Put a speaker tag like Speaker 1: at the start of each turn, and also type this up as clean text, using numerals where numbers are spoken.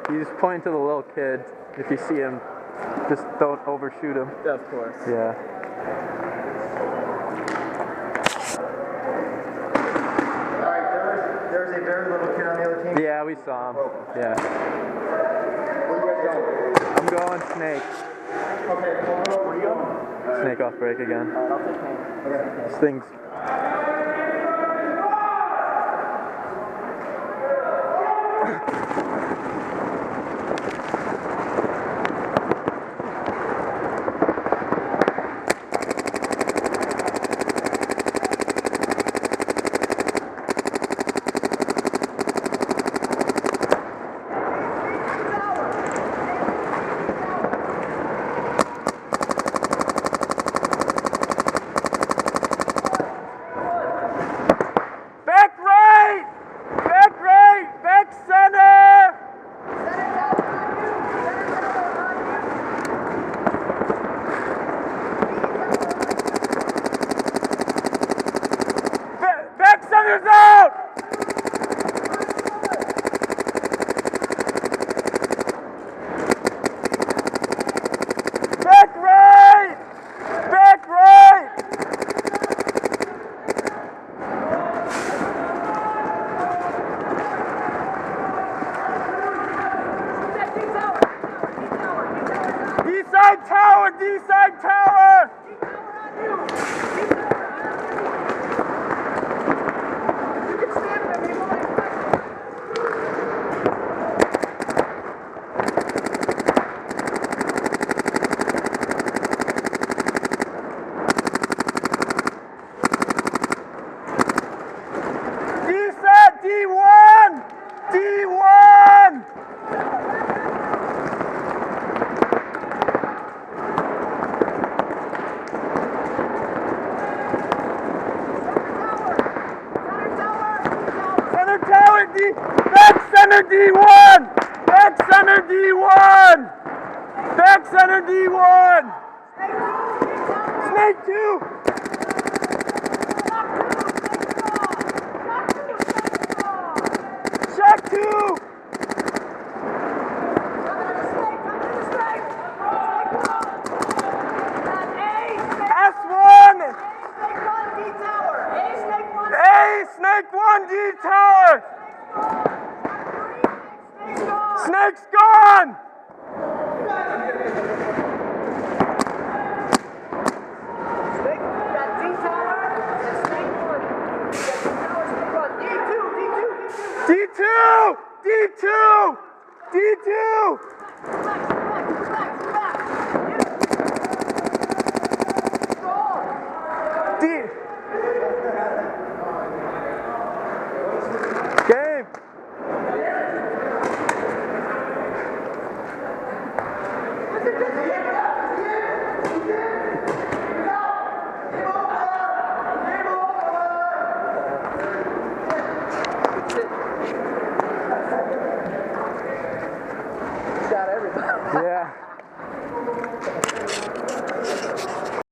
Speaker 1: You just point to the little kid. If you see him, just don't overshoot him.
Speaker 2: Yeah, of course.
Speaker 1: Yeah.
Speaker 3: Alright, there's a very little kid on the other team.
Speaker 1: Yeah, we saw him. Yeah.
Speaker 3: Where you guys going?
Speaker 1: I'm going snake.
Speaker 3: Okay, where are you going?
Speaker 1: Snake off break again.
Speaker 2: Alright, I'll take paint.
Speaker 3: Okay.
Speaker 1: This thing's... Center's out! Back right! Back right! D-side tower! D-side tower! D1! D1! Center tower D! Back center D1! Back center D1! Back center D1! Snake 2! Shot 2! S1! A, snake 1, D tower! Snake's gone! D2! D2! D2!